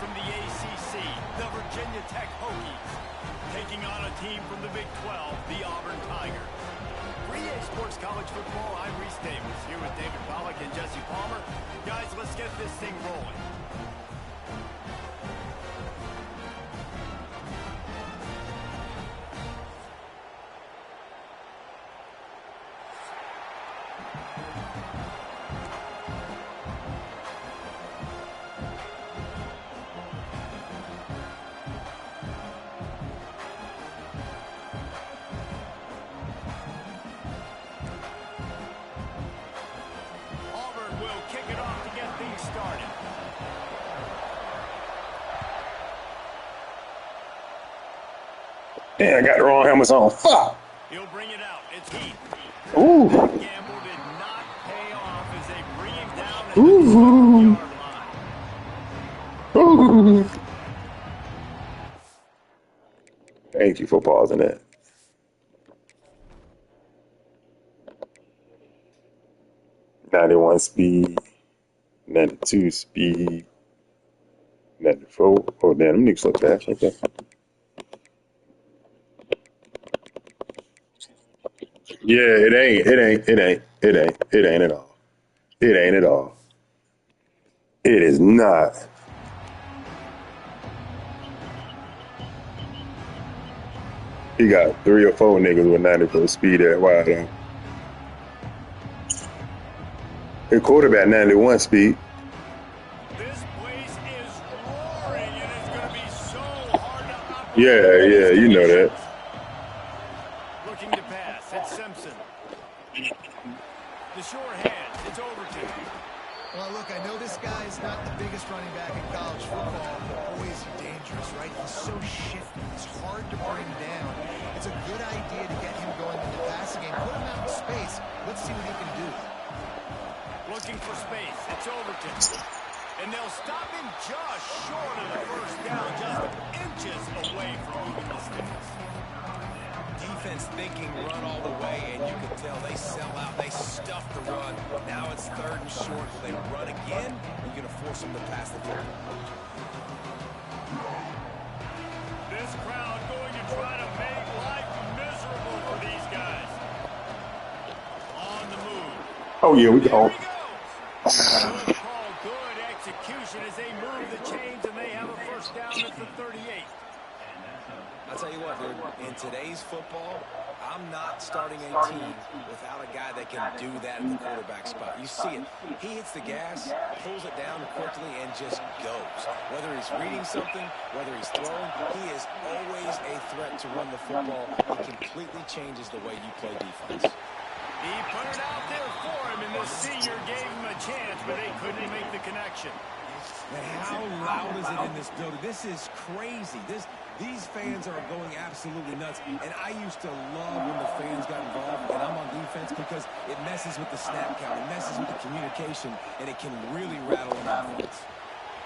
from the ACC, the Virginia Tech Hokies, taking on a team from the Big 12, the Auburn Tigers. For EA Sports College Football, I'm Reese Davis, here with David Pollack and Jesse Palmer. Guys, let's get this thing rolling. Kick it off to get things started. Damn, I got the wrong helmets on. Fuck! He'll bring it out. It's Heath. Ooh. That gamble did not pay off as they bring him down at the 12-yard line. Ooh. Thank you for pausing that. .91 speed, 92 speed, 94. Oh, damn, them niggas so fast right there. Yeah, it ain't at all. It ain't at all. It is not. He got 3 or 4 niggas with 94 speed at wide on. The quarterback 91 speed. This place is roaring, and it's going to be so hard to operate. Yeah, you know that. Looking to pass. It's Simpson. The sure hands. It's Overton. Well, look, I know this guy is not the biggest running back in college football, but boy, is he dangerous, right? He's so shifty. He's hard to bring down. It's a good idea to get him going in the passing game. Put him out in space. Let's see what he can do. Looking for space. It's Overton. And they'll stop him just short of the first down, just inches away from moving the sticks. Defense thinking run all the way, and you can tell they sell out. They stuff the run. Now it's 3rd and short. Will they run again? You're going to force them to pass the football. This crowd going to try to make life miserable for these guys. On the move. Oh, yeah, we go. Good call, good execution as they move the chains, and they have a first down at the 38. I'll tell you what, dude, in today's football, I'm not starting a team without a guy that can do that at the quarterback spot. You see it. He hits the gas, pulls it down quickly, and just goes. Whether he's reading something, whether he's throwing, he is always a threat to run the football. It completely changes the way you play defense. He put it out there for him, and the senior gave him a chance, but they couldn't make the connection. Man, how loud is it in this building? This is crazy. These fans are going absolutely nuts. And I used to love when the fans got involved, and I'm on defense because it messes with the snap count. It messes with the communication, and it can really rattle an offense.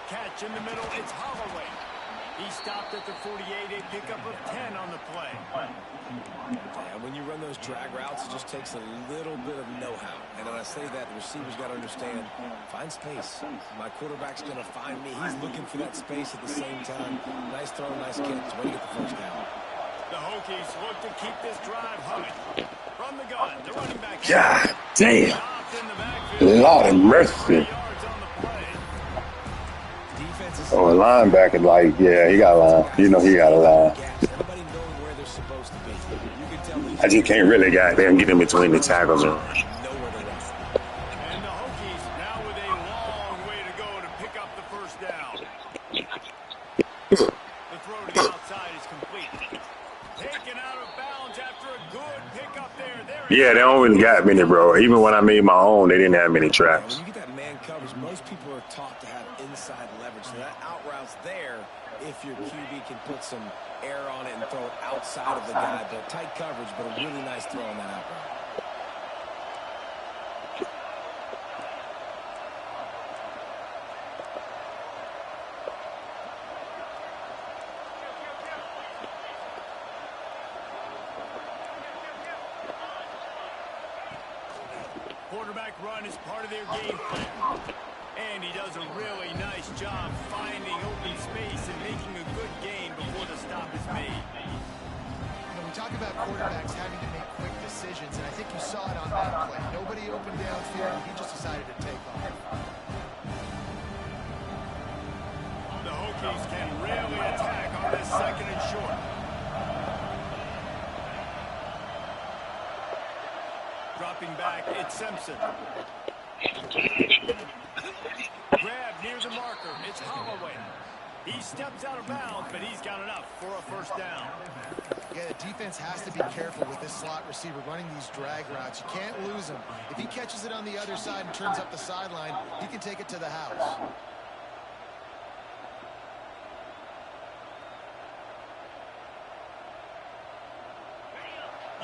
Catch in the middle. It's Holloway. He stopped at the 48, a pickup of 10 on the play. And when you run those drag routes, it just takes a little bit of know-how. And when I say that, the receiver's got to understand, find space. My quarterback's going to find me. He's looking for that space at the same time. Nice throw, nice catch. Way to get the first down. The Hokies look to keep this drive humming. From the gun, the running back. God damn. Lord of mercy. Oh, a linebacker, like, yeah, he got a line. You know he got a line. I just can't really goddamn get in between the tackles. And the Hokies now with a long way to go to pick up the first down. The throw to the outside is complete. Taken out of bounds after a good pickup there. Yeah, they don't really got many, bro. Even when I made my own, they didn't have many traps. When you get that man coverage, most people are taught to have inside leverage. So that out route's there if your QB can put some air on it and throw it outside of the guy. But tight coverage, but a really nice throw on that out route. Quarterback run is part of their game plan. And he does a really nice job finding open space and making a good gain before the stop is made. We talk about quarterbacks having to make quick decisions, and I think you saw it on that play. Nobody opened downfield, and he just decided to take off. The Hokies can really attack on this second and short. Dropping back, it's Simpson. Grab near the marker, it's Holloway. He steps out of bounds, but he's got enough for a first down. Yeah, the defense has to be careful with this slot receiver running these drag routes. You can't lose him. If he catches it on the other side and turns up the sideline, he can take it to the house.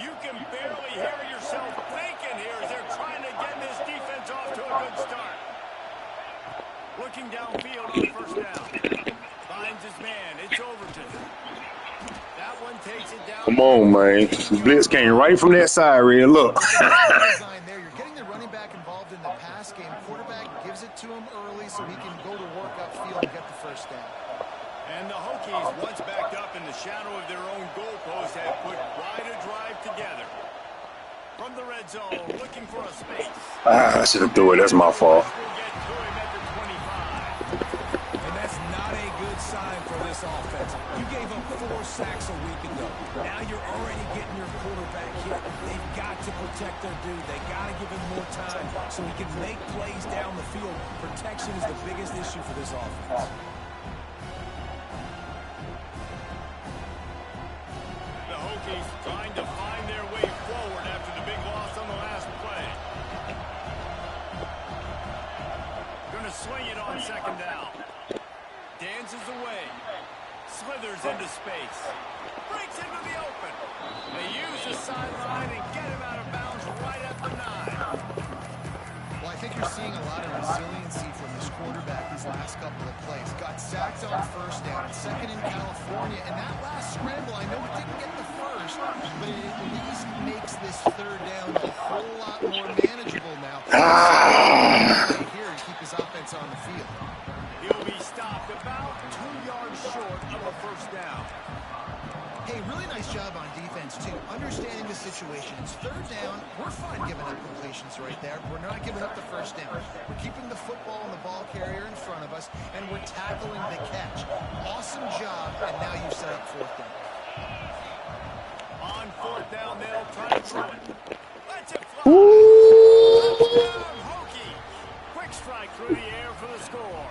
You can barely hear yourself thinking here as they're trying to get this defense off to a good start. Looking downfield on first down. Finds his man. It's Overton. That one takes it down. Come on, man. The blitz came right from that side, Red. Look. There, you're getting the running back involved in the pass game. Quarterback gives it to him early so he can go to work upfield and get the first down. And the Hokies, once backed up in the shadow of their own goalpost, have put quite a drive together. From the red zone, looking for a space. I should have threw it. That's my fault. We'll get to him at the 25. And that's not a good sign for this offense. You gave up 4 sacks a week ago. Now you're already getting your quarterback hit. They've got to protect their dude. They got to give him more time so he can make plays down the field. Protection is the biggest issue for this offense. The Hokies trying to find their way forward after the big loss on the last play. Gonna swing it on second down. Dances away. Slithers into space. Breaks into the open. They use the sideline and get him out of bounds right at the 9. Well, I think you're seeing a lot of resiliency from this quarterback these last couple of plays. Got sacked on first down, second in California, and that last scramble, I know it didn't get the first, but it at least makes this third down a whole lot more manageable now. Here to keep his offense on the field. He'll be stopped about 2 yards short of a first down. Hey, really nice job on defense, too. Understanding the situation. It's third down. We're fine giving up completions right there. We're not giving up the first down. We're keeping the football and the ball carrier in front of us, and we're tackling the catch. Awesome job, and now you've set up fourth down. On fourth down, they'll try to throw it. Let's it fly. Touchdown, Hokie. Quick strike through the air for the score.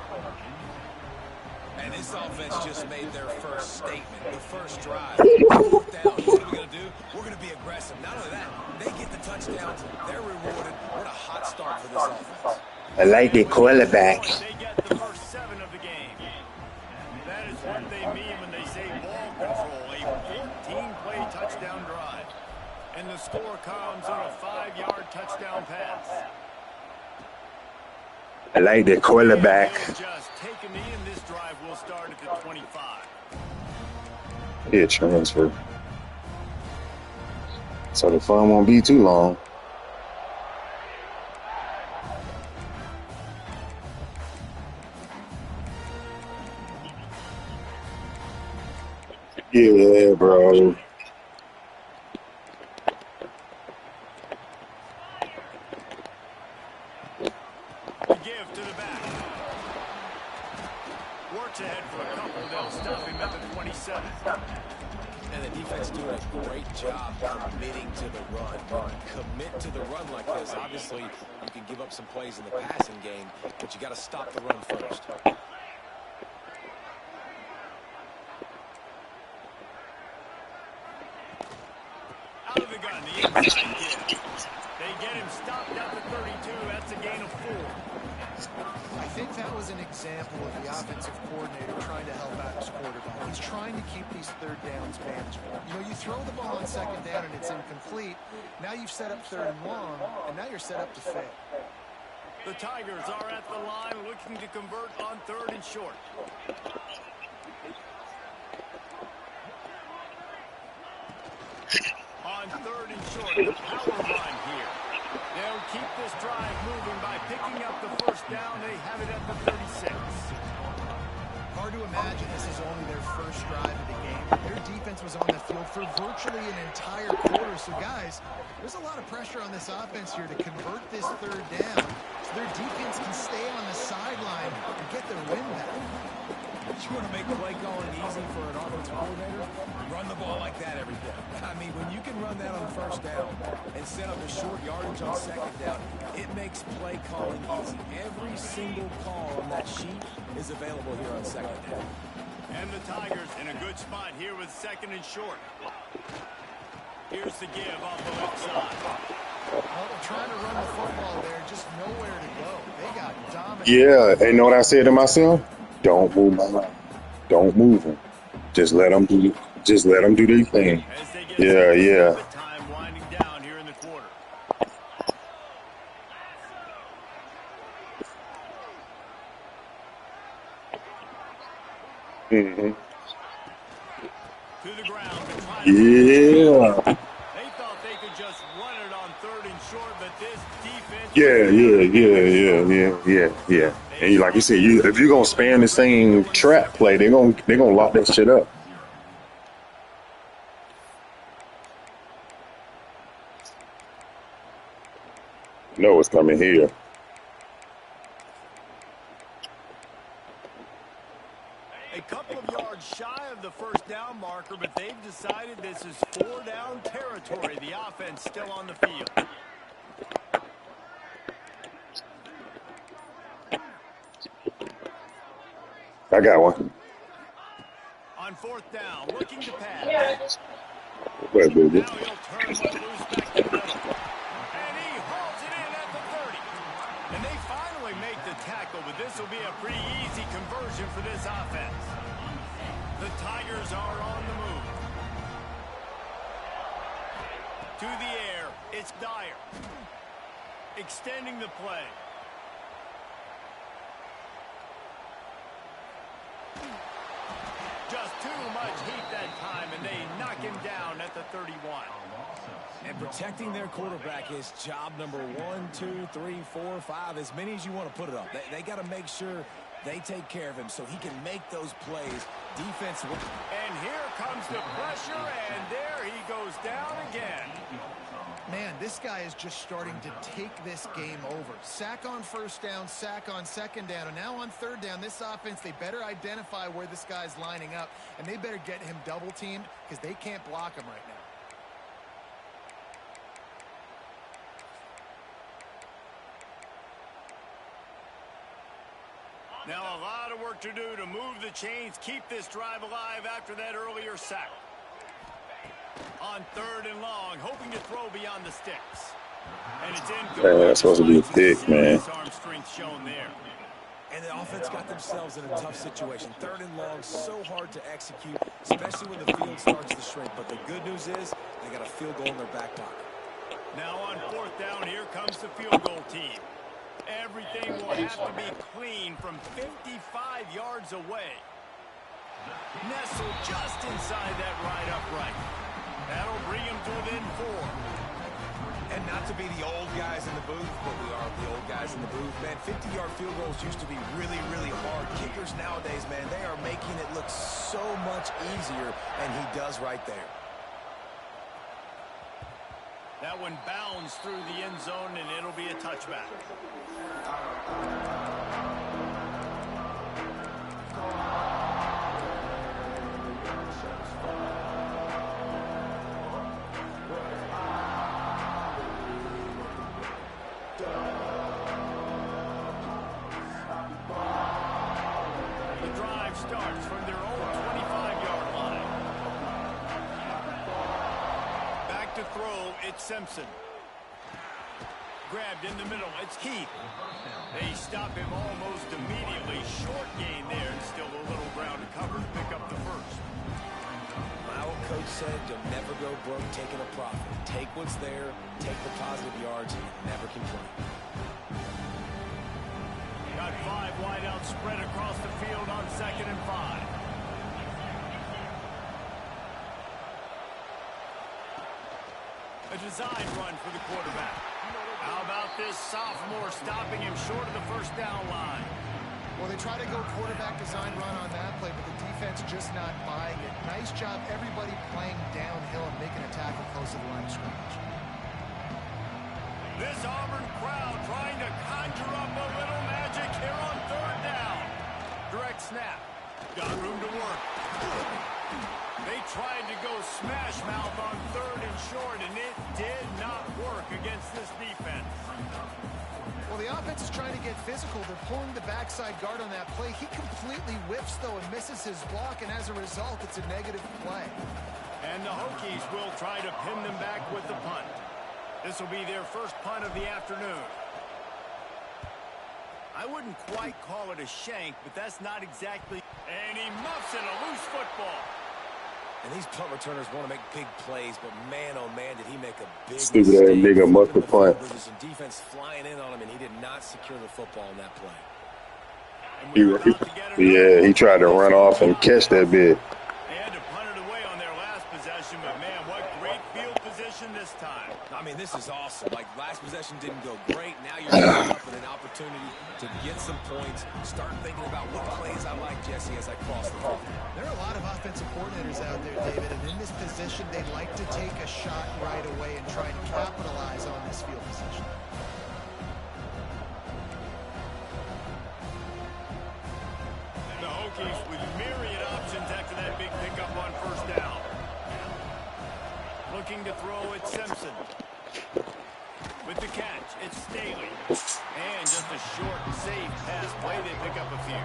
And this offense just made their first statement, the first drive. Fourth down, what are we going to do? We're going to be aggressive. Not only that, they get the touchdowns. They're rewarded. What a hot start for this offense. I like the quarterback. They get the first 7 of the game. That is what they mean when they say ball control, a 14-play touchdown drive. And the score comes on a 5-yard touchdown pass. I like the quarterback. Just take a knee, and this drive will start at the 25. Yeah, transfer. So the fun won't be too long. Yeah, bro. Give to the back. Works ahead for a couple. They'll stop him at the 27. And the defense doing a great job committing to the run. Commit to the run like this. Obviously, you can give up some plays in the passing game, but you got to stop the run first. Out of the gun, the inside give. They get him stopped at the 32. That's a gain of 4. I think that was an example of the offensive coordinator trying to help out his quarterback. He's trying to keep these third downs manageable. You know, you throw the ball on second down and it's incomplete. Now you've set up third and long, and now you're set up to fail. The Tigers are at the line looking to convert on third and short. On third and short, the power line here. They'll keep this drive moving by picking up the first down. They have it at the 36. Hard to imagine this is only their first drive of the game. Their defense was on the field for virtually an entire quarter. So, guys, there's a lot of pressure on this offense here to convert this third down so their defense can stay on the sideline and get their win back. You want to make play calling easy for an offensive coordinator? Run the ball like that every day. I mean, when you can run that on first down and set up a short yardage on second down, it makes play calling easy. Every single call on that sheet is available here on second down. And the Tigers in a good spot here with second and short. Here's the give off the left side. Well, they're trying to run the football there, just nowhere to go. They got dominated. Yeah, and know what I said to myself? Don't move my line. Don't move them. Just let them do. Just let them do their thing. Yeah, yeah. Time winding down here in the quarter. Mm-hmm. To the ground. Yeah. They thought they could just run it on third and short, but this defense. Yeah. And like you said, if you're gonna span the same trap play, they're gonna lock that shit up. No, it's coming here. A couple of yards shy of the first down marker, but they've decided this is 4 down territory. The offense still on the field. I got one. On fourth down, looking to pass. Well, baby. Now he'll turn one loose back to the middle. And he hauls it in at the 30. And they finally make the tackle, but this will be a pretty easy conversion for this offense. The Tigers are on the move. To the air, it's Dyer. Extending the play. Just too much heat that time, and they knock him down at the 31. And protecting their quarterback is job number 1, 2, 3, 4, 5, as many as you want to put it up. They got to make sure they take care of him so he can make those plays. Defense. And here comes the pressure, and there he goes down again. Man, this guy is just starting to take this game over. Sack on first down, sack on second down, and now on third down, this offense, they better identify where this guy's lining up, and they better get him double-teamed because they can't block him right now. Now a lot of work to do to move the chains, keep this drive alive after that earlier sack. On third and long, hoping to throw beyond the sticks. And it's incomplete. Man, that's supposed to be thick, man. Arm strength shown there. And the offense got themselves in a tough situation. Third and long, so hard to execute, especially when the field starts to shrink. But the good news is they got a field goal in their back pocket. Now on fourth down, here comes the field goal team. Everything will have to be clean from 55 yards away. Nestled just inside that right upright. That'll bring him to within 4. And not to be the old guys in the booth, but we are the old guys in the booth. Man, 50-yard field goals used to be really, really hard. Kickers nowadays, man, they are making it look so much easier, and he does right there. That one bounds through the end zone, and it'll be a touchback. The drive starts from their own 25-yard line. Back to throw, it's Simpson. Grabbed in the middle, it's Keith. They stop him almost immediately. Short gain there, and still a little ground to cover to pick up the first. My old coach said, don't never go broke taking a profit. Take what's there, take the positive yards, and never complain. Got 5 wideouts spread across the field on 2nd and 5. A design run for the quarterback. How about this sophomore stopping him short of the first down line? Well, they try to go quarterback design run on that play, but the defense just not buying it. Nice job, everybody playing downhill and making a tackle close to the line of scrimmage. This Auburn crowd trying to conjure up a little magic here on third down. Direct snap. Got room to work. They tried to go smash mouth on third and short, and it did not work against this defense. Well, the offense is trying to get physical. They're pulling the backside guard on that play. He completely whiffs, though, and misses his block, and as a result, it's a negative play. And the Hokies will try to pin them back with the punt. This will be their first punt of the afternoon. I wouldn't quite call it a shank, but that's not exactly... And he muffs it, a loose football. And these punt returners want to make big plays, but man, oh man, did he make a big Stupid ass mistake. nigga must have punt. There's some defense flying in on him, and he did not secure the football in that play. Yeah, he tried to run off and catch that bit. They had to punt it away on their last possession, but man, what great field position this time. I mean, this is awesome. Like, last possession didn't go great. Now you're setting up with an opportunity to get some points. Start thinking about what plays I like, Jesse, as I cross the field. There are a lot of offensive coordinators out there, David, and in this position, they'd like to take a shot right away and try and capitalize on this field position. The Hokies with myriad options after that big pickup on first down. Looking to throw it, Simpson. With the catch, it's Staley. And just a short, safe pass play. They pick up a few.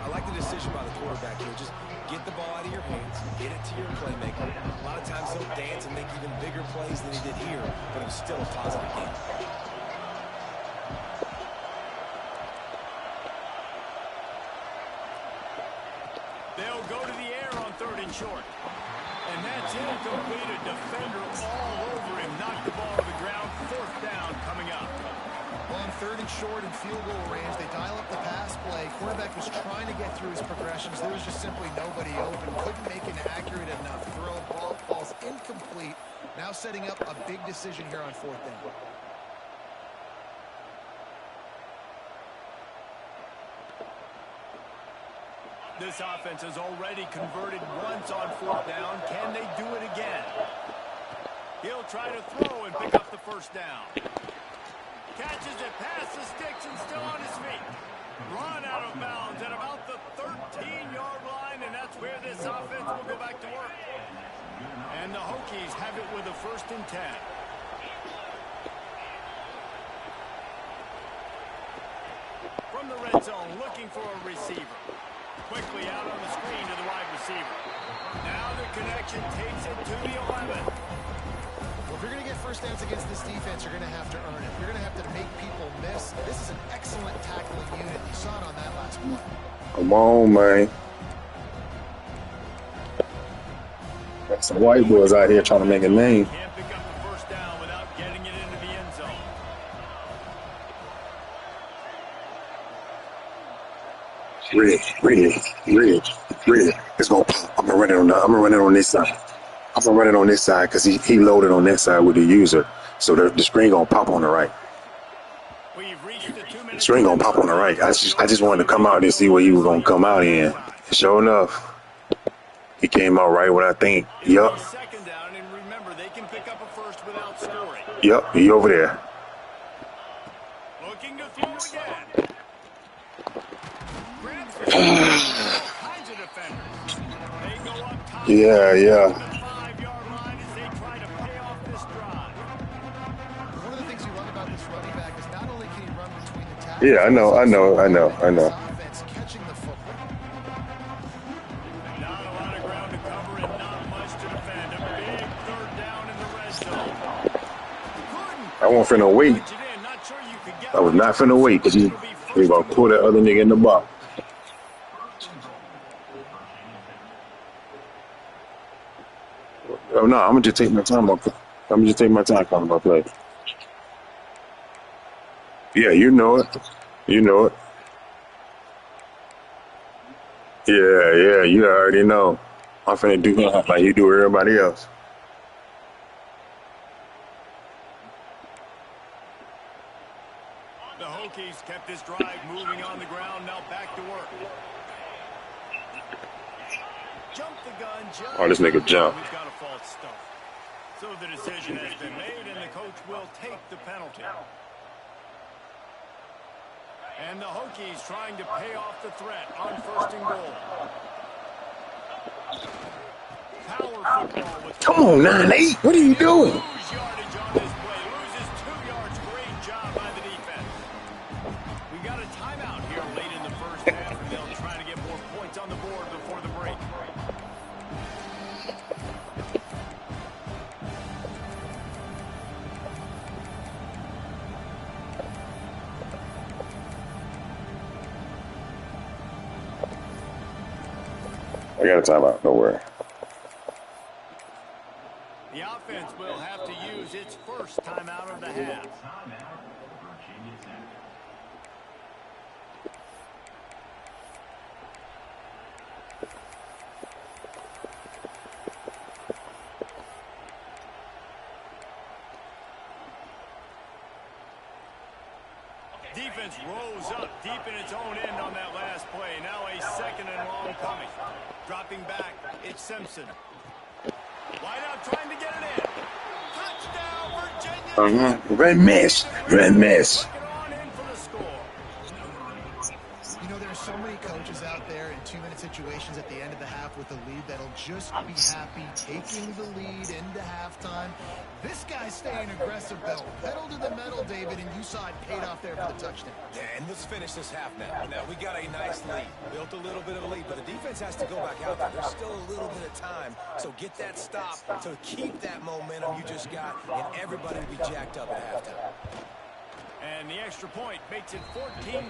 I like the decision by the quarterback here. Just get the ball out of your hands, get it to your playmaker. A lot of times he'll dance and make even bigger plays than he did here, but it was still a positive game. They'll go to the air on third and short. And that's incomplete. A defender all over him. Knocked the ball to the ground. Fourth down coming up. Well, on third and short and field goal range, they dial up the pass play. Quarterback was trying to get through his progressions. There was just simply nobody open. Couldn't make an accurate enough throw. Ball falls incomplete. Now setting up a big decision here on fourth down. This offense has already converted once on fourth down. Can they do it again? He'll try to throw and pick up the first down. Catches it past the sticks and still on his feet. Run out of bounds at about the 13-yard line, and that's where this offense will go back to work. And the Hokies have it with a 1st and 10. From the red zone, looking for a receiver. Quickly out on the screen to the wide receiver. Now the connection takes it to the 11. Well, if you're going to get first downs against this defense, you're going to have to earn it. You're going to have to make people miss. This is an excellent tackling unit. You saw it on that last play. Come on, man. Got some white boys out here trying to make a name. Can't pick up the first down without getting it into the end zone. Red. It's gonna pop. I'm gonna run it on this side. I'm gonna run it on this side because he loaded on that side with the user. So the screen gonna pop on the right. We've reached the 2 minute. The screen gonna pop on the right. I just wanted to come out and see what he was gonna come out in. Sure enough, he came out right when I think. Yup. Second down, and remember, they can pick up a first without scoring. Yup. He over there. Looking to throw again. Grabs the kinds of defenders. They go up top. Yeah. The 5-yard line as they try to pay off this drive. One of the things you love about this running back is not only can he run between the tackles. Yeah, I know. Offense catching the football. Not a lot of ground to cover and not much to defend. A big third down in the red zone. I wasn't finna wait. I was not finna wait because he was gonna pull that other nigga in the box. Oh no, I'm gonna just take my time. Calling my play. Yeah, you know it. Yeah, you already know. I'm finna do like you do everybody else. Hokies kept this drive moving on the ground. Now back to work. Jump the gun. Oh, this nigga jump. We've got a false start. So the decision has been made, and the coach will take the penalty. And the Hokies trying to pay off the threat on 1st and goal. Power football with Come on, 9-8. What are you doing? Lose yardage on this play. Loses 2 yards. Great job by the defense. We got a timeout here late in the first half, and they'll try to get more points on the board before the break. I got a timeout. Don't worry. The offense will have to use its first timeout of the half. Defense rose up deep in its own end on that last play. Now a 2nd and long coming. Dropping back, it's Simpson. Wide out trying to get it in. Touchdown, Virginia. Red miss. Red miss. Look it on in for the score. You know, there are so many coaches out there in 2-minute situations at the end of the half with the lead that'll just be happy taking the lead into halftime. This guy's staying aggressive, though. Pedal to the metal, David, and you saw it paid off there for the touchdown. Yeah, and let's finish this half now. Now, we got a nice lead. Built a little bit of a lead, but the defense has to go back out there. There's still a little bit of time. So get that stop to keep that momentum you just got, and everybody will be jacked up at halftime. And the extra point makes it 14-3.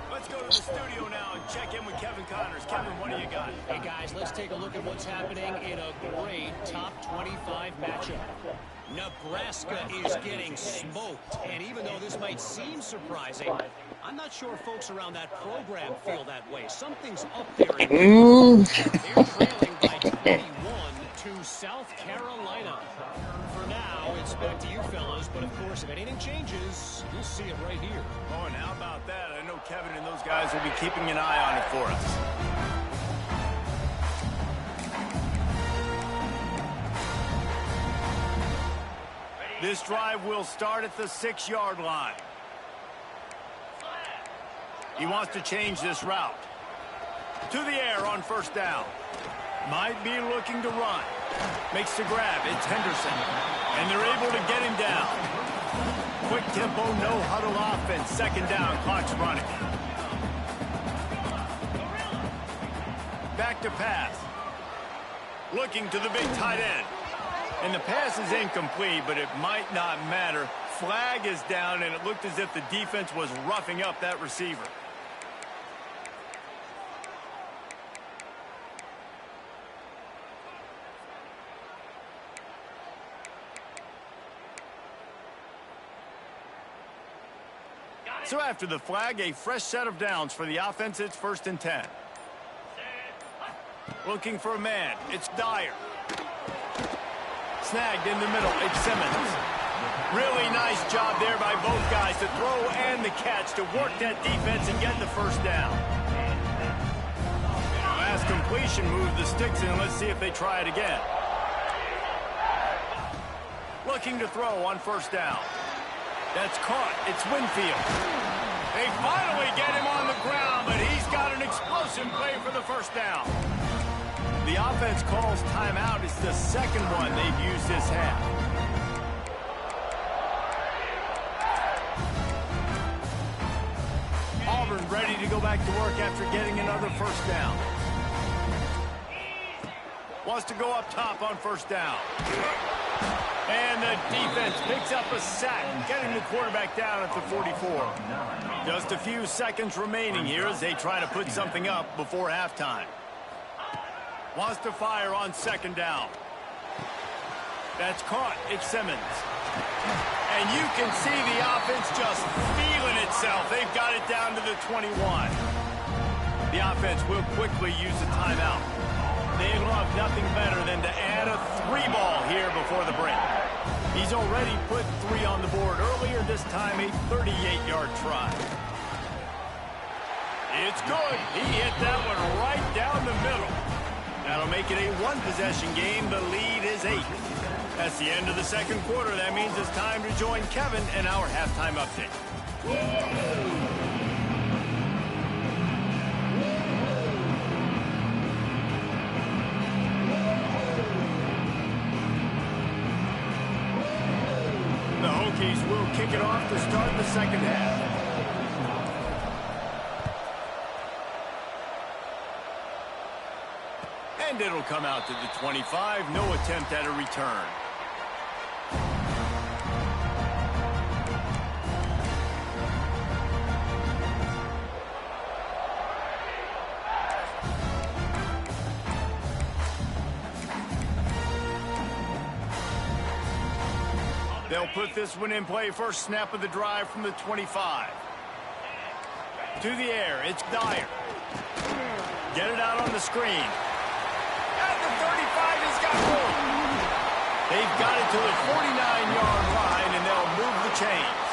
Let's go to the studio now and check in with Kevin Connors. Kevin, what do you got? Hey, guys, let's take a look at what's happening in a great top 25 matchup. Nebraska is getting smoked, and even though this might seem surprising, I'm not sure folks around that program feel that way. Something's up there. They're trailing by 21 to South Carolina. For now, it's back to you fellas, but of course, if anything changes, you'll see it right here. Oh, and how about that? I know Kevin and those guys will be keeping an eye on it for us. This drive will start at the 6-yard line. He wants to change this route. To the air on 1st down. Might be looking to run. Makes the grab. It's Henderson. And they're able to get him down. Quick tempo, no huddle offense. 2nd down, clock's running. Back to pass. Looking to the big tight end. And the pass is incomplete, but it might not matter. Flag is down, and it looked as if the defense was roughing up that receiver. So after the flag, a fresh set of downs for the offense. It's 1st and 10. Looking for a man. It's Dyer. Snagged in the middle. It's Simmons. Really nice job there by both guys to throw and the catch to work that defense and get the 1st down. Last completion moved the sticks in. Let's see if they try it again. Looking to throw on 1st down. That's caught. It's Winfield. They finally get him on the ground, but he's got an explosive play for the 1st down. The offense calls timeout. It's the 2nd one they've used this half. Auburn ready to go back to work after getting another 1st down. Wants to go up top on 1st down. And the defense picks up a sack, getting the quarterback down at the 44. Just a few seconds remaining here as they try to put something up before halftime. Wants to fire on 2nd down. That's caught. It's Simmons. And you can see the offense just feeling itself. They've got it down to the 21. The offense will quickly use a timeout. They love nothing better than to add a 3 ball here before the break. He's already put 3 on the board earlier, this time a 38-yard try. It's good. He hit that one right down the middle. That'll make it a one-possession game. The lead is 8. That's the end of the second quarter. That means it's time to join Kevin in our halftime update. The Hokies will kick it off to start the second half. And it'll come out to the 25. No attempt at a return. They'll put this one in play. First snap of the drive from the 25. To the air, it's Dyer. Get it out on the screen. At the 35, he's got room. They've got it to the 49-yard line, and they'll move the chains.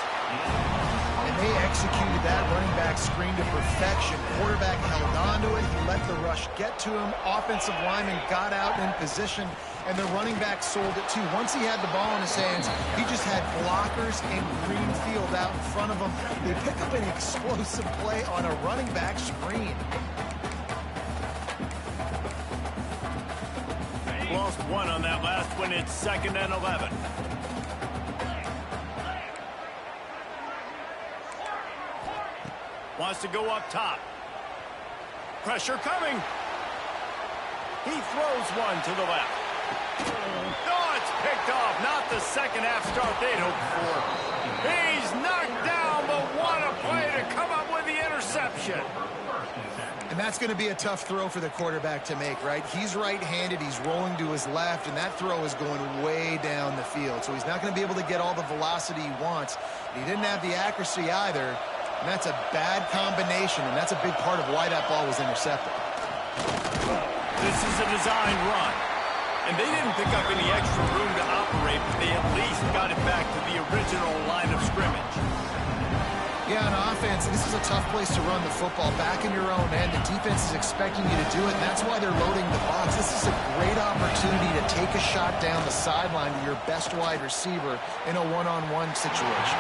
And they executed that running back screen to perfection. Quarterback held on to it. He let the rush get to him. Offensive lineman got out in position, and the running back sold it too. Once he had the ball in his hands, he just had blockers and green field out in front of him. They pick up an explosive play on a running back screen. Lost one on that last one. It's 2nd and 11. Wants to go up top. Pressure coming. He throws one to the left. Oh, it's picked off. Not the second half start they'd hoped for. He's knocked down, but what a play to come up with the interception. And that's going to be a tough throw for the quarterback to make, right? He's right-handed, he's rolling to his left, and that throw is going way down the field. So he's not going to be able to get all the velocity he wants. He didn't have the accuracy either, and that's a bad combination, and that's a big part of why that ball was intercepted. This is a designed run, and they didn't pick up any extra room to operate, but they at least got it back to the original line of scrimmage. Yeah, on offense, this is a tough place to run the football. Back in your own end, the defense is expecting you to do it, and that's why they're loading the box. This is a great opportunity to take a shot down the sideline to your best wide receiver in a one-on-one situation.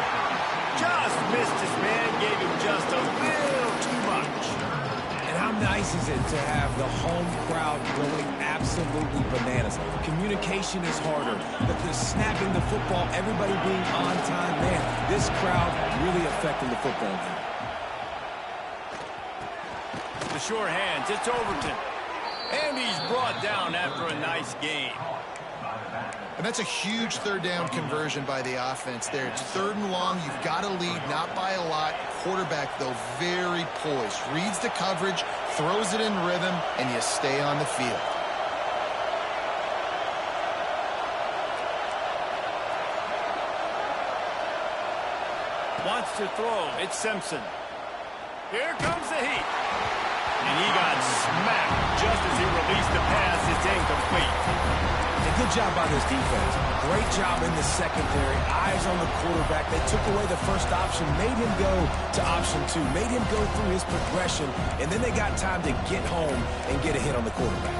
Just missed his man, gave him just a little too much. And how nice is it to have the home crowd going absolutely bananas? Communication is harder, but the snapping the football, everybody being on time, man, this crowd really affecting the football game. The sure hands, it's Overton. And he's brought down after a nice game. And that's a huge third down conversion by the offense there. It's 3rd and long. You've got to lead, not by a lot. Quarterback, though, very poised. Reads the coverage, throws it in rhythm, and you stay on the field. Wants to throw. It's Simpson. Here comes the heat. And he got smacked just as he released the pass. It's incomplete. And good job by this defense. Great job in the secondary. Eyes on the quarterback. They took away the first option, made him go to option 2, made him go through his progression, and then they got time to get home and get a hit on the quarterback.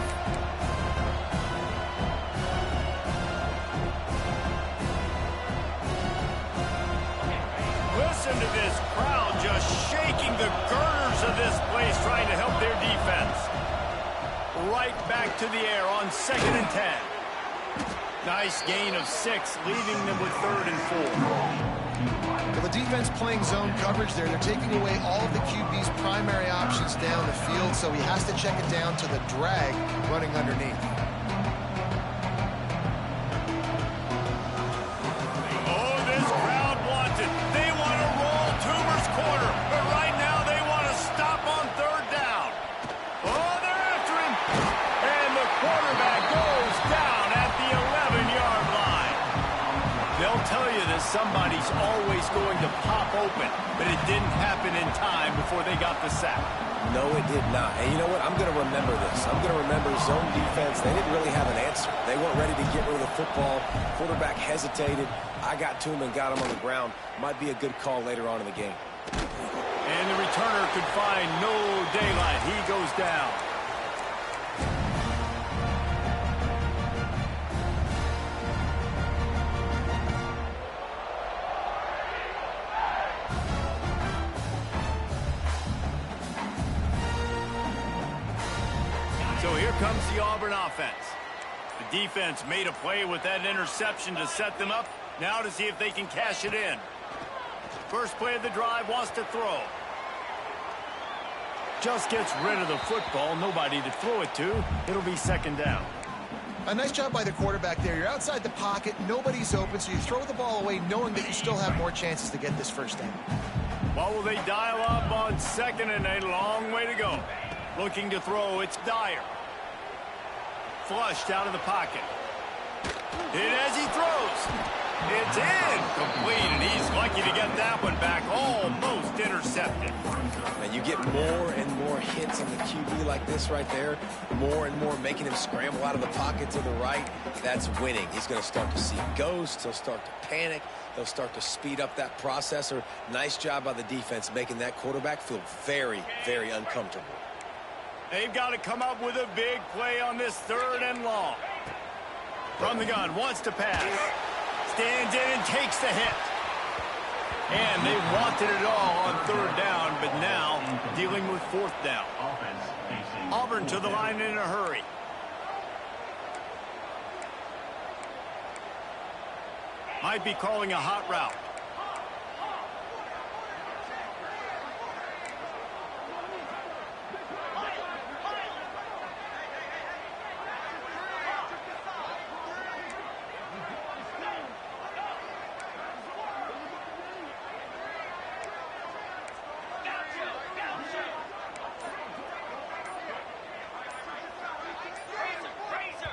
Listen to this crowd just shaking the girders of this place, trying to help their defense. Right back to the air on 2nd and 10. Nice gain of 6, leaving them with 3rd and 4. Well, the defense playing zone coverage there. They're taking away all of the QB's primary options down the field, so he has to check it down to the drag running underneath. Oh, this crowd wants it. They want to roll Toomer's corner, but right now they want to stop on 3rd down. Oh, they're after him. And the quarterback goes down at the 11-yard line. They'll tell you this somebody's always going to pop open, but it didn't happen in time before they got the sack. No, it did not. And you know what? I'm going to remember this. I'm going to remember zone defense. They didn't really have an answer. They weren't ready to get rid of the football. Quarterback hesitated. I got to him and got him on the ground. Might be a good call later on in the game. And the returner could find no daylight. He goes down. So here comes the Auburn offense. The defense made a play with that interception to set them up. Now to see if they can cash it in. First play of the drive, wants to throw. Just gets rid of the football. Nobody to throw it to. It'll be second down. A nice job by the quarterback there. You're outside the pocket. Nobody's open, so you throw the ball away knowing that you still have more chances to get this first down. What will they dial up on second and a long way to go? Looking to throw, it's Dyer. Flushed out of the pocket. Hit as he throws. It's incomplete, and he's lucky to get that one back. Almost intercepted. And you get more and more hits on the QB like this right there. More and more making him scramble out of the pocket to the right. That's winning. He's going to start to see ghosts. He'll start to panic. They'll start to speed up that processor. Nice job by the defense making that quarterback feel very, very uncomfortable. They've got to come up with a big play on this third and long. From the gun, wants to pass. Stands in and takes the hit. And they wanted it all on third down, but now dealing with fourth down. Auburn to the line in a hurry. Might be calling a hot route.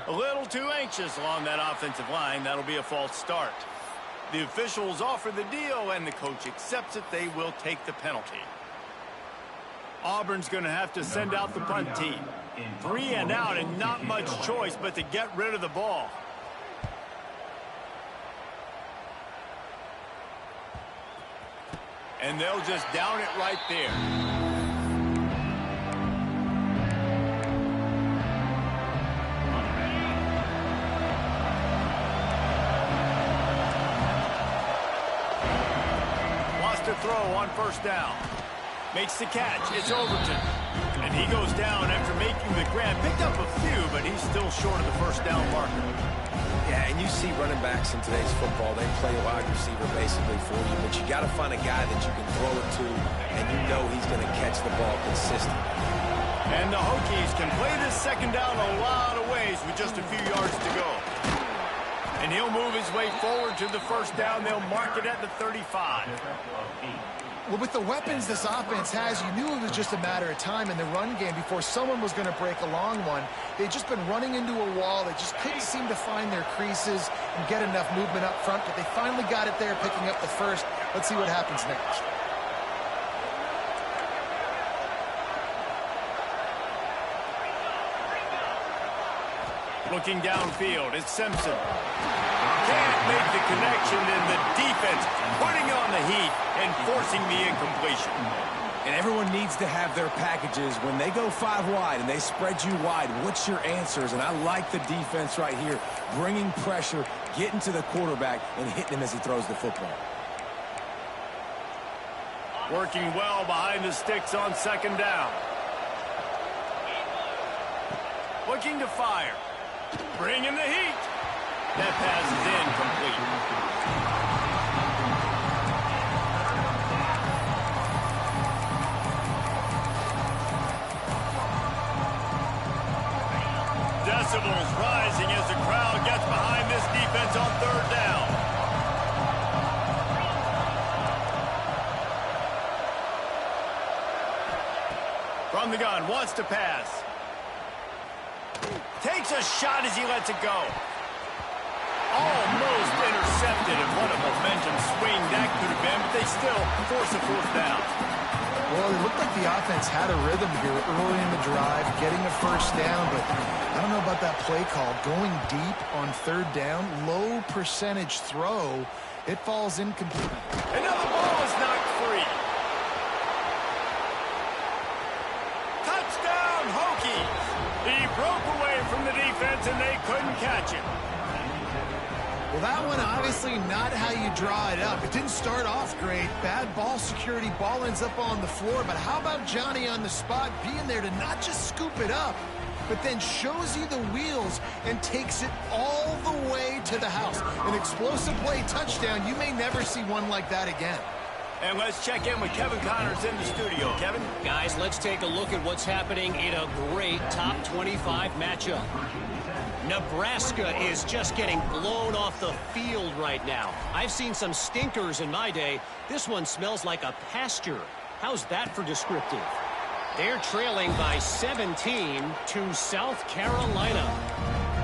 A little too anxious along that offensive line. That'll be a false start. The officials offer the deal, and the coach accepts it. They will take the penalty. Auburn's going to have to send out the punt team. 3 and out, and not much choice but to get rid of the ball. And they'll just down it right there. Throw on first down. Makes the catch. It's Overton. And he goes down after making the grab. Picked up a few, but he's still short of the first down marker. Yeah, and you see running backs in today's football. They play wide receiver basically for you, but you got to find a guy that you can throw it to, and you know he's going to catch the ball consistently. And the Hokies can play this second down a lot of ways with just a few yards to go. And he'll move his way forward to the first down. They'll mark it at the 35. Well, with the weapons this offense has, you knew it was just a matter of time in the run game before someone was going to break a long one. They'd just been running into a wall. They just couldn't seem to find their creases and get enough movement up front, but they finally got it there, picking up the first. Let's see what happens next. Looking downfield, it's Simpson. Can't make the connection, and the defense putting on the heat and forcing the incompletion. And everyone needs to have their packages. When they go 5 wide and they spread you wide, what's your answers? And I like the defense right here, bringing pressure, getting to the quarterback, and hitting him as he throws the football. Working well behind the sticks on second down. Looking to fire. Bringing the heat. That pass is incomplete. Decibels rising as the crowd gets behind this defense on third down. From the gun, wants to pass. Takes a shot as he lets it go. Almost intercepted. intercepted, and what a momentum swing that could have been, but they still force a fourth down. Well, it looked like the offense had a rhythm here early in the drive, getting a first down, but I don't know about that play call. Going deep on third down, low percentage throw, it falls incomplete. Another ball is knocked free. Touchdown, Hokies! He broke away from the defense, and they couldn't catch him. Well, that one obviously not how you draw it up. It didn't start off great. Bad ball security. Ball ends up on the floor. But how about Johnny on the spot being there to not just scoop it up, but then shows you the wheels and takes it all the way to the house. An explosive play touchdown. You may never see one like that again. And let's check in with Kevin Connors in the studio. Kevin? Guys, let's take a look at what's happening in a great top 25 matchup. Nebraska is just getting blown off the field right now. I've seen some stinkers in my day. This one smells like a pasture. How's that for descriptive? They're trailing by 17 to South Carolina.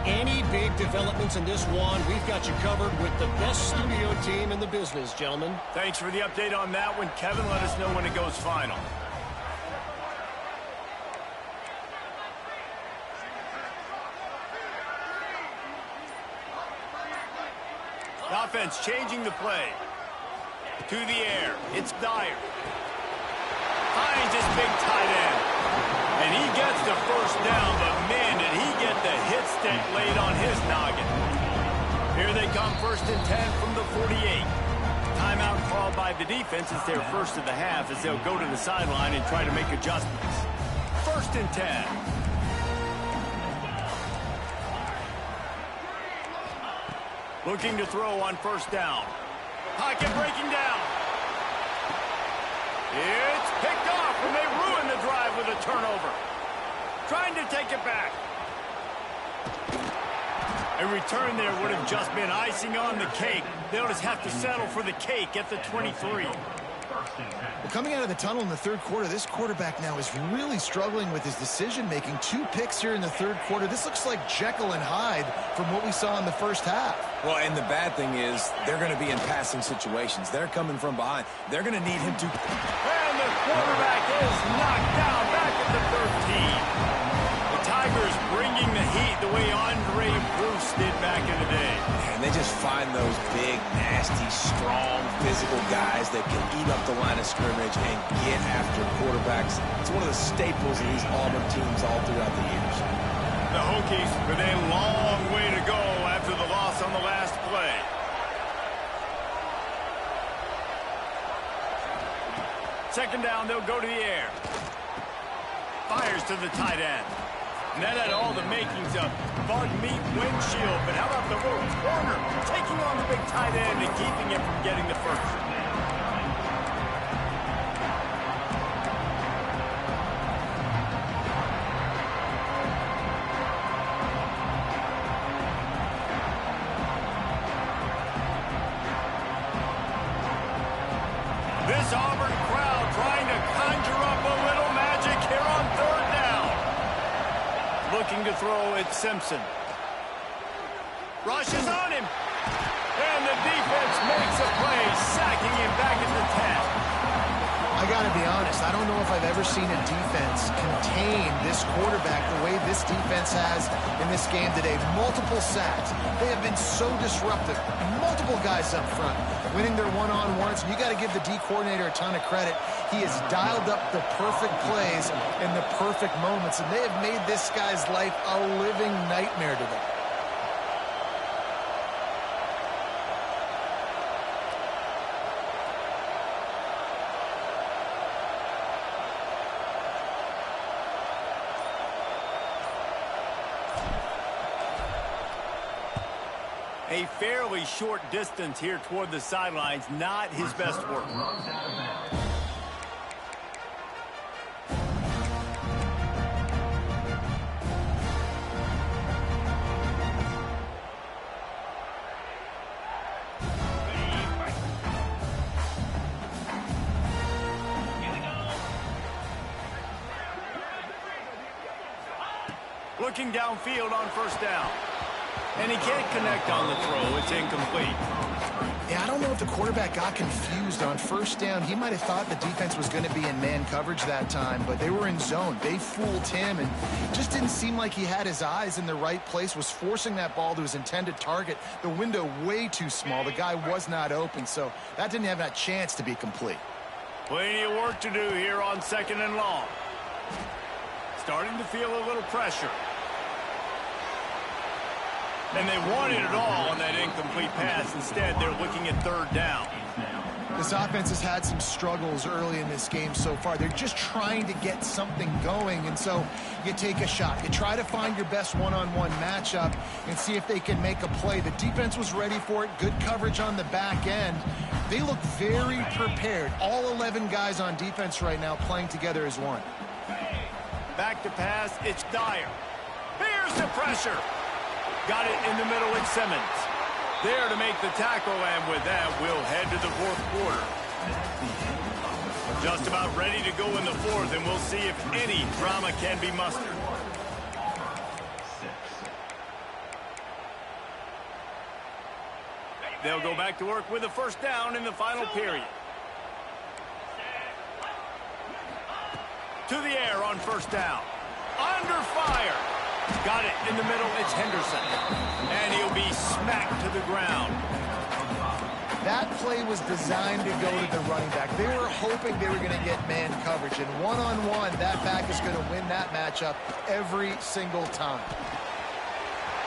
Any big developments in this one, we've got you covered with the best studio team in the business, gentlemen. Thanks for the update on that one, Kevin. Let us know when it goes final. The offense changing the play. To the air. It's Dyer. Finds his big tight end. And he gets the first down, but man, did he get the hit stick laid on his noggin. Here they come, 1st and 10 from the 48. Timeout called by the defense. It's their first of the half as they'll go to the sideline and try to make adjustments. 1st and 10. Looking to throw on 1st down. Pocket breaking down. It's picked off, and they ruin the drive with a turnover. Trying to take it back. A return there would have just been icing on the cake. They'll just have to settle for the cake at the 23. Well, coming out of the tunnel in the third quarter, this quarterback now is really struggling with his decision-making. 2 picks here in the third quarter. This looks like Jekyll and Hyde from what we saw in the first half. Well, and the bad thing is they're going to be in passing situations. They're coming from behind. They're going to need him to... And the quarterback is knocked down back at the 13. The Tigers bringing the heat the way Andre Bruce did back in the day. And they just find those big, nasty, strong, physical guys that can eat up the line of scrimmage and get after quarterbacks. It's one of the staples of these Auburn teams all throughout the years. The Hokies with a long way to go after the loss on the last play. Second down, they'll go to the air. Fires to the tight end. And that had all the makings of bug meat windshield. But how about the little corner taking on the big tight end and keeping him from getting the first? This Auburn crowd trying to conjure up a little magic here on 3rd down. Looking to throw at Simpson. Rushes on him. And the defense makes a play, sacking him back at the 10. I got to be honest, I don't know if I've ever seen a defense contain this quarterback the way this defense has in this game today. Multiple sacks. They have been so disruptive. Multiple guys up front, winning their one-on-ones. You got to give the D coordinator a ton of credit. He has dialed up the perfect plays in the perfect moments, and they have made this guy's life a living nightmare today. A fairly short distance here toward the sidelines, not his best work. Looking downfield on 1st down. And he can't connect on the throw. It's incomplete. Yeah, I don't know if the quarterback got confused on first down. He might have thought the defense was going to be in man coverage that time, but they were in zone. They fooled him, and just didn't seem like he had his eyes in the right place, was forcing that ball to his intended target. The window way too small. The guy was not open, so that didn't have that chance to be complete. Plenty of work to do here on 2nd and long. Starting to feel a little pressure. And they wanted it all on that incomplete pass. Instead, they're looking at 3rd down. This offense has had some struggles early in this game so far. They're just trying to get something going, and so you take a shot. You try to find your best one-on-one matchup and see if they can make a play. The defense was ready for it. Good coverage on the back end. They look very prepared. All 11 guys on defense right now playing together as one. Back to pass. It's Dyer. Here's the pressure. Got it in the middle with Simmons. There to make the tackle, and with that, we'll head to the 4th quarter. Just about ready to go in the 4th, and we'll see if any drama can be mustered. They'll go back to work with a 1st down in the final period. To the air on 1st down. Under fire. Got it in the middle. It's Henderson. And he'll be smacked to the ground. That play was designed to go to the running back. They were hoping they were going to get man coverage. And one-on-one, that back is going to win that matchup every single time.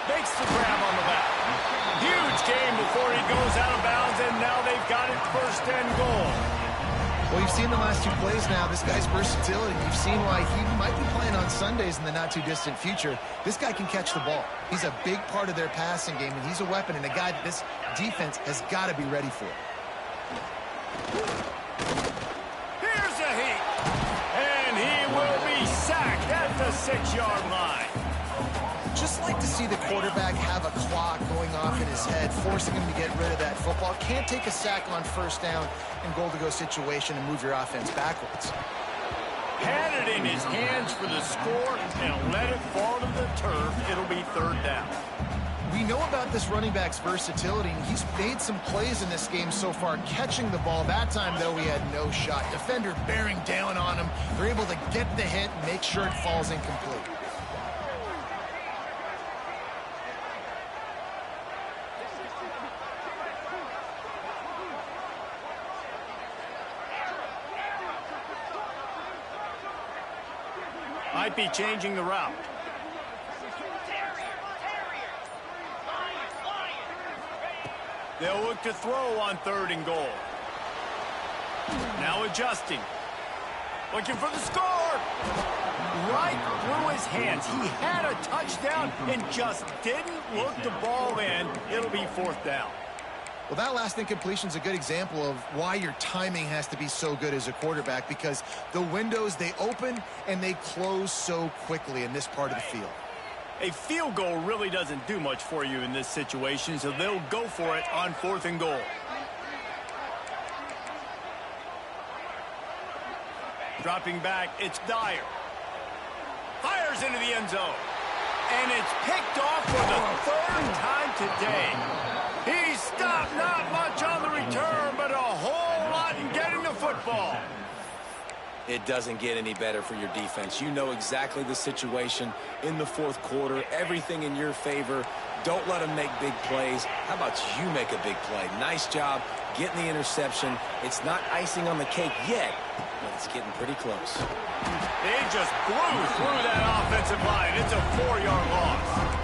Makes the grab on the left. Huge game before he goes out of bounds. And now they've got it 1st and goal. Well, you've seen the last 2 plays now. This guy's versatility. You've seen why he might be playing on Sundays in the not-too-distant future. This guy can catch the ball. He's a big part of their passing game, and he's a weapon and a guy that this defense has got to be ready for. Here's a hit. And he will be sacked at the 6-yard line. Just like to see the quarterback have a clock going off in his head, forcing him to get rid of that football. Can't take a sack on 1st down and goal-to-go situation and move your offense backwards. Had it in his hands for the score and let it fall to the turf. It'll be 3rd down. We know about this running back's versatility, and he's made some plays in this game so far, catching the ball. That time, though, he had no shot. Defender bearing down on him. They're able to get the hit and make sure it falls incomplete. Might be changing the route. They'll look to throw on 3rd and goal. Now adjusting. Looking for the score. Right through his hands. He had a touchdown and just didn't look the ball in. It'll be 4th down. Well, that last incompletion is a good example of why your timing has to be so good as a quarterback, because the windows, they open and they close so quickly in this part of the field. A field goal really doesn't do much for you in this situation, so they'll go for it on 4th and goal. Dropping back, it's Dyer. Fires into the end zone. And it's picked off for the 3rd time today. He stopped not much on the return, but a whole lot in getting the football. It doesn't get any better for your defense. You know exactly the situation in the 4th quarter. Everything in your favor. Don't let them make big plays. How about you make a big play? Nice job getting the interception. It's not icing on the cake yet, but it's getting pretty close. They just blew through that offensive line. It's a 4-yard loss.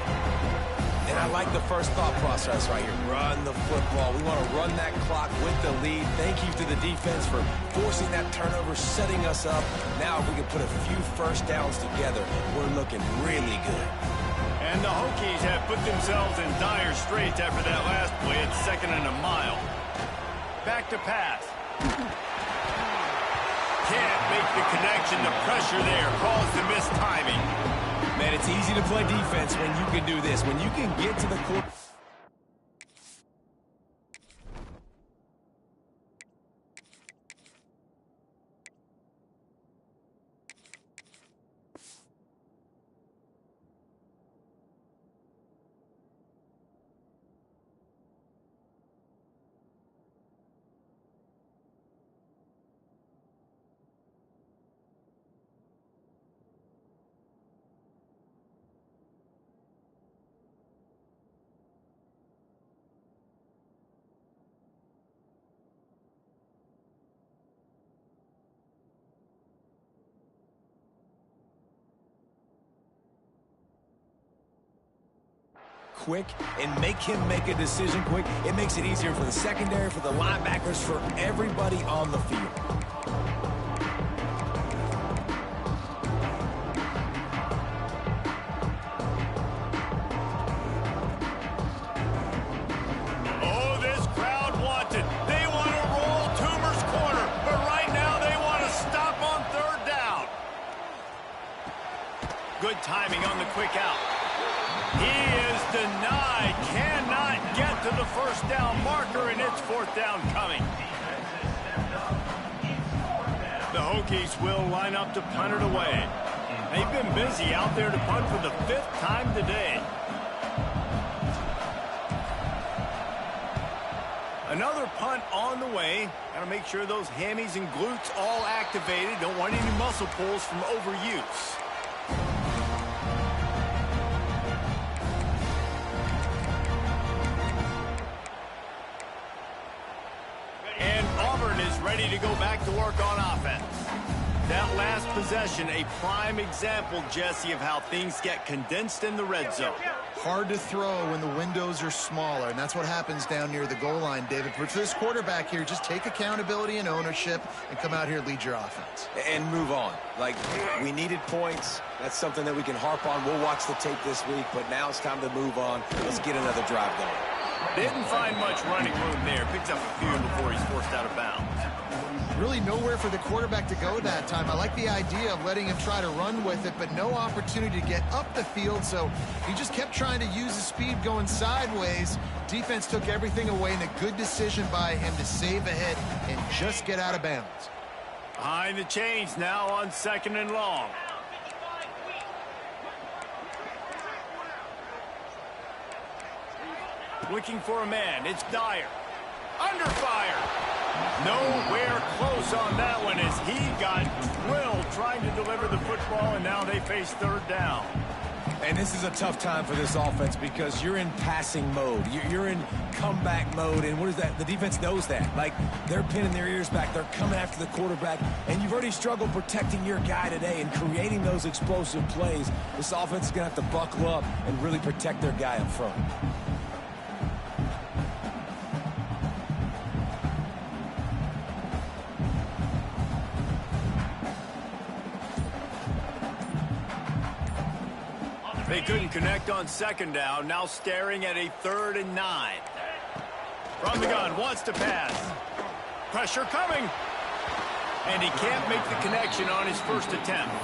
And I like the first thought process right here. Run the football. We want to run that clock with the lead. Thank you to the defense for forcing that turnover, setting us up. Now if we can put a few 1st downs together, we're looking really good. And the Hokies have put themselves in dire straits after that last play. It's 2nd and a mile. Back to pass. Can't make the connection. The pressure there caused the missed timing. Man, it's easy to play defense when you can do this. When you can get to the court. quick and make him make a decision quick, it makes it easier for the secondary, for the linebackers, for everybody on the field. Good timing on the quick out. He is denied. Cannot get to the first down marker, and it's fourth down coming. The Hokies will line up to punt it away. They've been busy out there to punt for the 5th time today. Another punt on the way. Got to make sure those hammies and glutes all activated. Don't want any muscle pulls from overuse. And Auburn is ready to go back to work on offense. That last possession, a prime example, Jesse, of how things get condensed in the red zone. Hard to throw when the windows are smaller, and that's what happens down near the goal line, David. But for this quarterback here, just take accountability and ownership and come out here and lead your offense. And move on. Like, we needed points. That's something that we can harp on. We'll watch the tape this week, but now it's time to move on. Let's get another drive going. Didn't find much running room there. Picks up a few before he's forced out of bounds. Really nowhere for the quarterback to go that time. I like the idea of letting him try to run with it, but no opportunity to get up the field, so he just kept trying to use his speed going sideways. Defense took everything away, and a good decision by him to save ahead and just get out of bounds. Behind the chains now on 2nd and long. Looking for a man. It's Dyer. Under fire. Nowhere close on that one as he got drilled trying to deliver the football, and now they face 3rd down. And this is a tough time for this offense because you're in passing mode. You're in comeback mode, and what is that? The defense knows that. Like, they're pinning their ears back. They're coming after the quarterback, and you've already struggled protecting your guy today and creating those explosive plays. This offense is going to have to buckle up and really protect their guy up front. They couldn't connect on 2nd down. Now staring at a 3rd and 9. From the gun, wants to pass. Pressure coming. And he can't make the connection on his first attempt.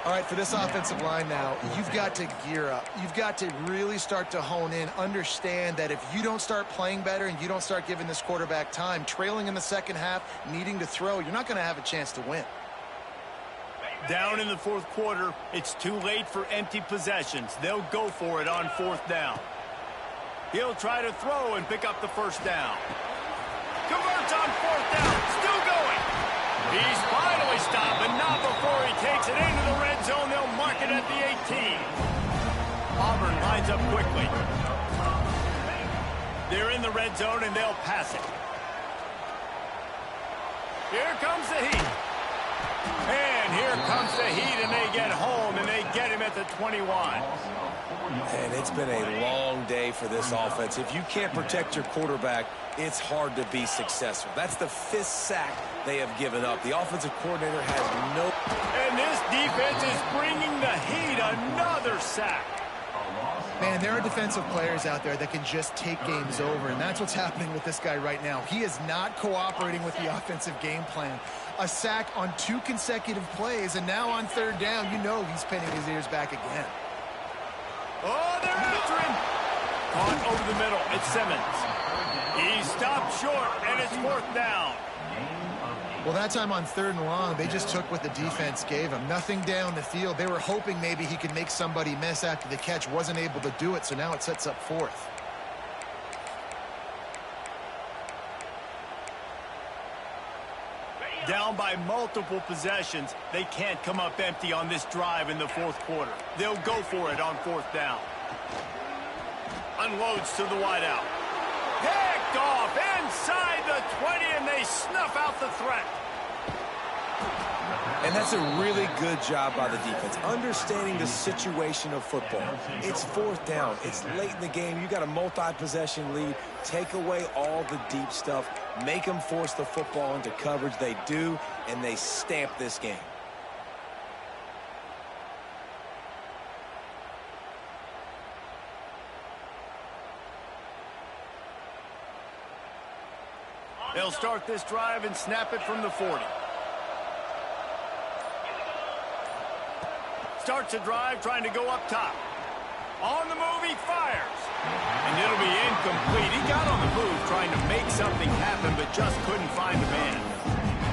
All right, for this offensive line now, you've got to gear up. You've got to really start to hone in, understand that if you don't start playing better and you don't start giving this quarterback time, trailing in the second half, needing to throw, you're not going to have a chance to win. Down in the 4th quarter, it's too late for empty possessions. They'll go for it on 4th down. He'll try to throw and pick up the first down. Converts on 4th down, still going. He's finally stopped, but not before he takes it into the red zone. They'll mark it at the 18. Auburn lines up quickly. They're in the red zone, and they'll pass it. Here comes the heat. And here comes the heat, and they get home, and they get him at the 21. And it's been a long day for this offense. If you can't protect your quarterback, it's hard to be successful. That's the 5th sack they have given up. The offensive coordinator has no... And this defense is bringing the heat. Another sack. Man, there are defensive players out there that can just take games over, and that's what's happening with this guy right now. He is not cooperating with the offensive game plan. A sack on 2 consecutive plays, and now on 3rd down, you know he's pinning his ears back again. Oh, they're after him. Caught over the middle. It's Simmons. He stopped short, and it's 4th down. Well, that time on 3rd and long, they just took what the defense gave him. Nothing down the field. They were hoping maybe he could make somebody miss after the catch. Wasn't able to do it, so now it sets up 4th. Down by multiple possessions. They can't come up empty on this drive in the 4th quarter. They'll go for it on 4th down. Unloads to the wideout. Picked off inside the 20, and they snuff out the threat. And that's a really good job by the defense, understanding the situation of football. It's fourth down. It's late in the game. You got a multi-possession lead. Take away all the deep stuff. Make them force the football into coverage. They do, and they stamp this game. They'll start this drive and snap it from the 40. Starts a drive trying to go up top. On the move, he fires. And it'll be incomplete. He got on the move trying to make something happen, but just couldn't find a man.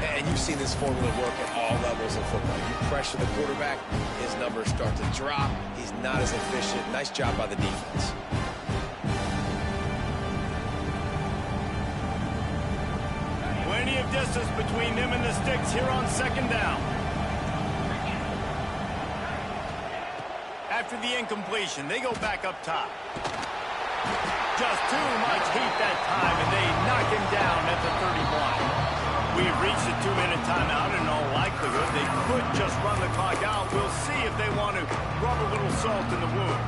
And you've seen this formula work at all levels of football. You pressure the quarterback, his numbers start to drop. He's not as efficient. Nice job by the defense. Plenty of distance between them and the sticks here on second down. After the incompletion, they go back up top. Just too much heat that time, and they knock him down at the 31. We've reached a 2-minute timeout, and in all likelihood, they could just run the clock out. We'll see if they want to rub a little salt in the wound.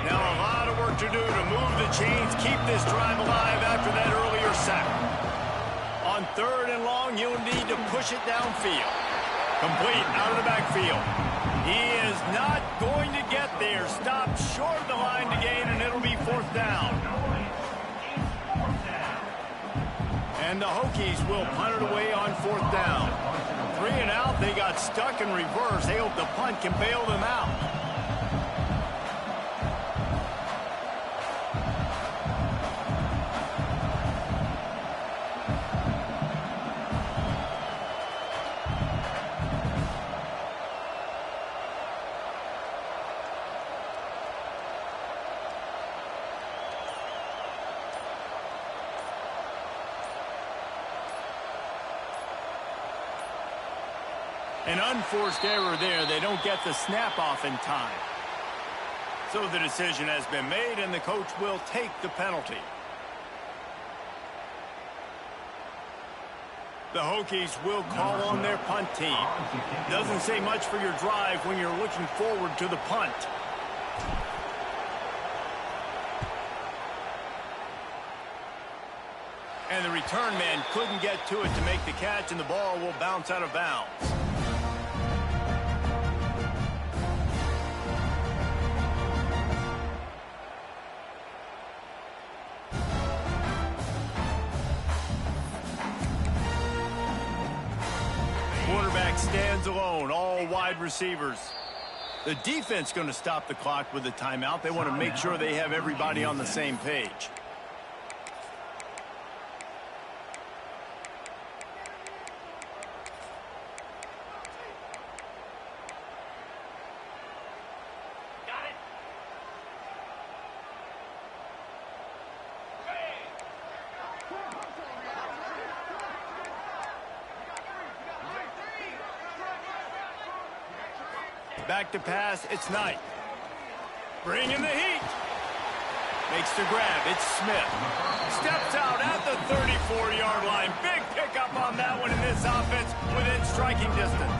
Now a lot of work to do to move the chains, keep this drive alive after that earlier sack. On third and long, you'll need to push it downfield. Complete out of the backfield. He is not going to get there. Stopped short of the line to gain, and it'll be fourth down. And the Hokies will punt it away on fourth down. 3 and out, they got stuck in reverse. They hope the punt can bail them out. An unforced error there. They don't get the snap off in time. So the decision has been made, and the coach will take the penalty. The Hokies will call on their punt team. Doesn't say much for your drive when you're looking forward to the punt. And the return man couldn't get to it to make the catch, and the ball will bounce out of bounds. Quarterback stands alone, all wide receivers. The defense going to stop the clock with a timeout. They want to make sure they have everybody on the same page. Back to pass, it's Knight. Bringing the heat. Makes the grab, it's Smith. Steps out at the 34-yard line. Big pickup on that one in this offense within striking distance.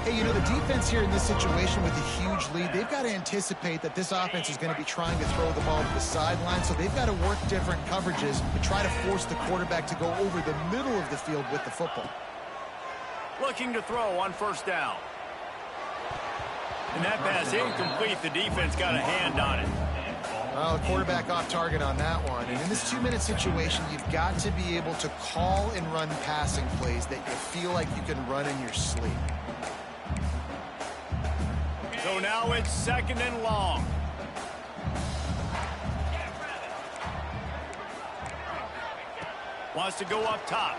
Hey, you know, the defense here in this situation with a huge lead, they've got to anticipate that this offense is going to be trying to throw the ball to the sideline, so they've got to work different coverages to try to force the quarterback to go over the middle of the field with the football. Looking to throw on first down. And that pass incomplete. The defense got a hand on it. Well, the quarterback off target on that one. And in this 2-minute situation, you've got to be able to call and run passing plays that you feel like you can run in your sleep. So now it's second and long. Wants to go up top.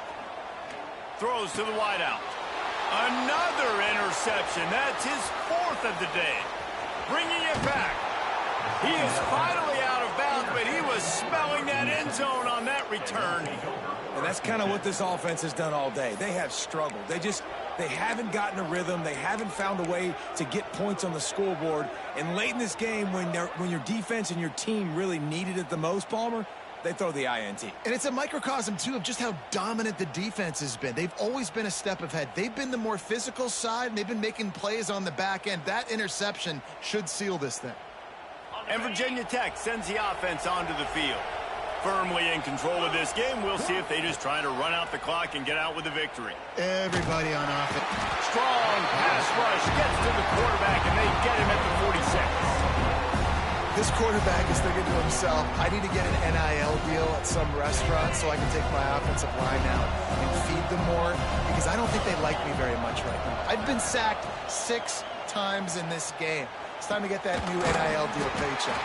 Throws to the wideout. Another interception. That's his 4th of the day. Bringing it back. He is finally out of bounds, but he was smelling that end zone on that return. And that's kind of what this offense has done all day. They have struggled. They haven't gotten a rhythm. They haven't found a way to get points on the scoreboard. And late in this game, when your defense and your team really needed it the most, Palmer, they throw the INT. And it's a microcosm, too, of just how dominant the defense has been. They've always been a step ahead. They've been the more physical side, and they've been making plays on the back end. That interception should seal this thing. And Virginia Tech sends the offense onto the field. Firmly in control of this game. We'll see if they just try to run out the clock and get out with the victory. Everybody on offense. Strong pass rush gets to the quarterback, and they get him at the 46. This quarterback is thinking to himself, I need to get an NIL deal at some restaurant so I can take my offensive line out and feed them more, because I don't think they like me very much right now. I've been sacked 6 times in this game. It's time to get that new NIL deal paycheck.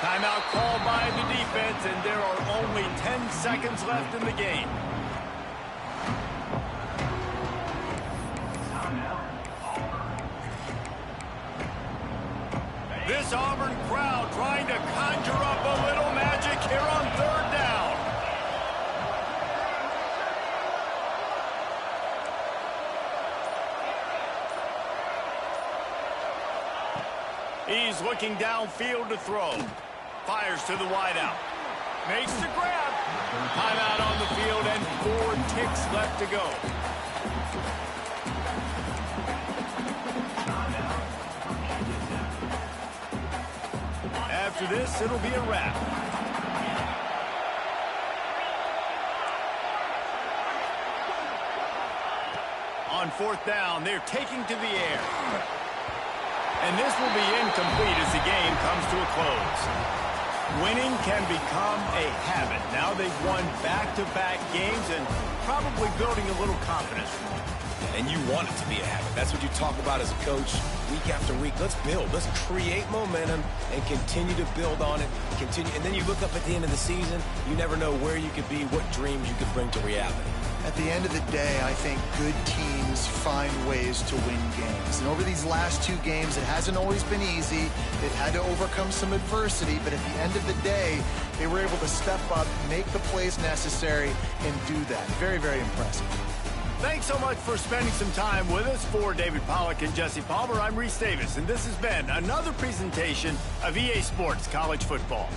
Timeout called by the defense, and there are only 10 seconds left in the game. This Auburn crowd trying to conjure up a little magic here on 3rd down. He's looking downfield to throw. Fires to the wideout. Makes the grab. Timeout on the field and 4 ticks left to go. After this, it'll be a wrap. On 4th down, they're taking to the air. And this will be incomplete as the game comes to a close. Winning can become a habit. Now they've won back-to-back games and probably building a little confidence. And you want it to be a habit. That's what you talk about as a coach week after week. Let's build. Let's create momentum and continue to build on it. And then you look up at the end of the season, you never know where you could be, what dreams you could bring to reality. At the end of the day, I think good teams find ways to win games. And over these last 2 games, it hasn't always been easy. They've had to overcome some adversity, but at the end of the day, they were able to step up, make the plays necessary, and do that. Very, very impressive. Thanks so much for spending some time with us. For David Pollack and Jesse Palmer, I'm Reese Davis, and this has been another presentation of EA Sports College Football.